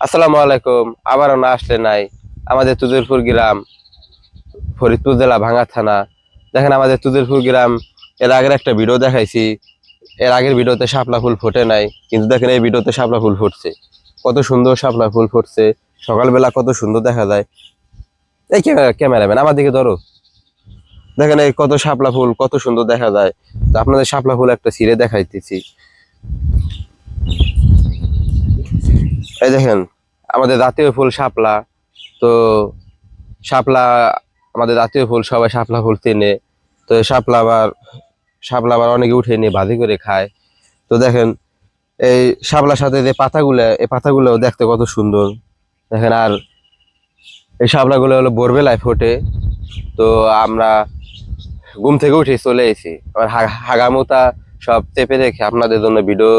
আসসালামু আলাইকুম। আবারও না আসলে নাই। আমাদের তুজুরপুর গ্রাম, ফরিদপুর জেলা, ভাঙ্গা থানা। দেখেন আমাদের তুজুরপুর গ্রাম, এর আগের একটা ভিডিও দেখাইছি। এর আগের ভিডিওতে শাপলা ফুল ফোটে নাই, কিন্তু দেখেন এই ভিডিওতে শাপলা ফুল ফুটছে। কত সুন্দর শাপলা ফুল ফুটছে, সকালবেলা কত সুন্দর দেখা যায়। এই ক্যামেরাম্যান আমার দিকে ধরো। দেখেন এই কত শাপলা ফুল কত সুন্দর দেখা যায়। তো আপনাদের শাপলা ফুল একটা ছিঁড়ে দেখাইতেছি। এই দেখেন আমাদের জাতীয় ফুল শাপলা। তো শাপলা আমাদের জাতীয় ফুল, সবাই শাপলা ফুল চেনে। তো শাপলা আবার অনেকে উঠে নিয়ে ভাজি করে খায়। তো দেখেন এই শাপলার সাথে যে পাতাগুলো, এই পাতাগুলো দেখতে কত সুন্দর। দেখেন আর এই শাপলাগুলো হলো ভোরবেলায় ফোটে। তো আমরা ঘুম থেকে উঠে চলে এসেছি, আবার হাগামুতা সব চেপে রেখে আপনাদের জন্য ভিডিও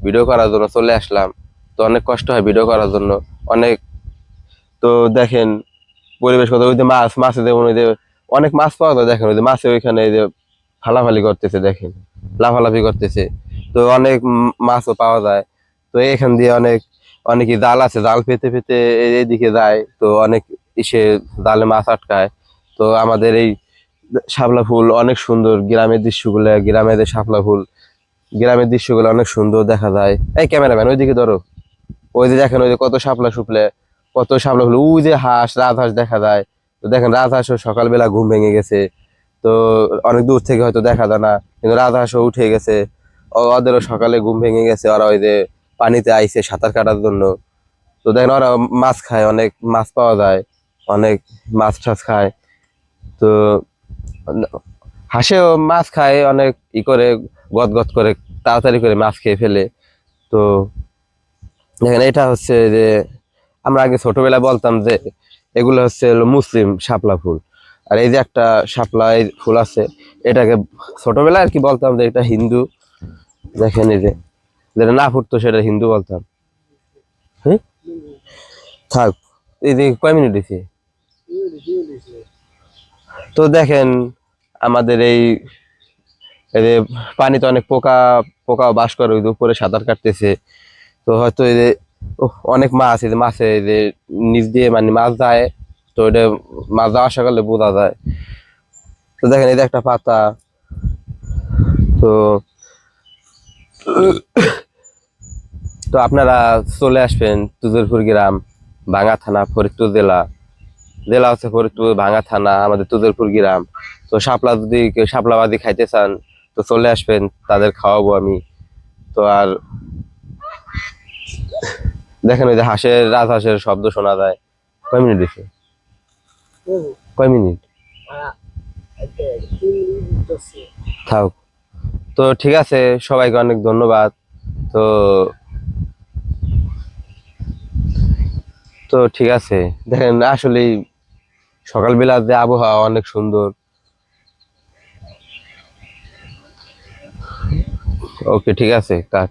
ভিডিও করার জন্য চলে আসলাম। তো অনেক কষ্ট হয় ভিডিও করার জন্য, অনেক। তো দেখেন পরিবেশ কত, ওই যে মাছে যেমন ওই যে অনেক মাছ পাওয়া যায়। দেখেন ওই যে মাছে ওইখানে এই যে ফালাফালি করতেছে, দেখেন লাফালাফি করতেছে। তো অনেক মাছও পাওয়া যায়। তো এখান দিয়ে অনেকে জাল আছে, জাল পেতে পেতে এইদিকে যায়। তো অনেক ইসে জালে মাছ আটকায়। তো আমাদের এই শাপলা ফুল অনেক সুন্দর, গ্রামের যে শাপলা ফুল, গ্রামের দৃশ্যগুলো অনেক সুন্দর দেখা যায়। এই ক্যামেরাম্যান ওইদিকে ধরো। ওই যে দেখেন ওই যে কত শাপলা ফুল, ওই যে রাজহাঁস দেখা যায়। তো দেখেন রাজহাঁসও সকালবেলা ঘুম ভেঙে গেছে। তো অনেক দূর থেকে হয়তো দেখা যায় না, কিন্তু রাজহাঁসও উঠে গেছে। ওদেরও সকালে ঘুম ভেঙে গেছে, ওরা ওই যে পানিতে আইছে সাঁতার কাটার জন্য। তো দেখেন ওরা মাছ খায়, অনেক মাছ পাওয়া যায়, অনেক মাছ টাছ খায়। তো হাঁসেও মাছ খায়, অনেক করে গদ গদ করে তাড়াতাড়ি করে মাছ খেয়ে ফেলে। তো দেখেন এটা হচ্ছে যে আমরা আগে ছোটবেলায় বলতাম যে এগুলো হলো মুসলিম শাপলা ফুল। আর এই যে একটা শাপলা এই ফুল আছে, এটাকে ছোটবেলায় আর কি বলতাম যে এটা হিন্দু। দেখেন এই যে যেটা না ফুটতো সেটা হিন্দু বলতাম। হ্যাঁ, থাক। এই যে কয় মিনিট হয়েছে? তো দেখেন আমাদের এই যে পানিতে অনেক পোকা বাস করে, ওই যে উপরে সাঁতার কাটতেছে। তো হয়তো এই যে অনেক মাছ, এই যে মাছে এই যে নিচ দিয়ে মানে মাছ যায়। তো এটা মাছ যাওয়া আসা করলে বোঝা যায়। তো দেখেন এই যে একটা পাতা। তো তো আপনারা চলে আসবেন তুজুরপুর গ্রাম, ভাঙ্গা থানা, ফরিদপুর জেলা। জেলা হচ্ছে ফরিদপুর, ভাঙ্গা থানা আমাদের তুজুরপুর গ্রাম। তো শাপলা যদি কেউ শাপলাবাদি খাইতে চান, তো চলে আসবেন, তাদের খাওয়াবো আমি। তো আর দেখেন ওই যে রাজহাঁসের শব্দ শোনা যায়। কয় মিনিট দিছে? কয় মিনিট? থাক। তো ঠিক আছে, সবাইকে অনেক ধন্যবাদ। তো তো ঠিক আছে। দেখেন আসলে সকালবেলা যে আবহাওয়া অনেক সুন্দর। ওকে, ঠিক আছে, কাট।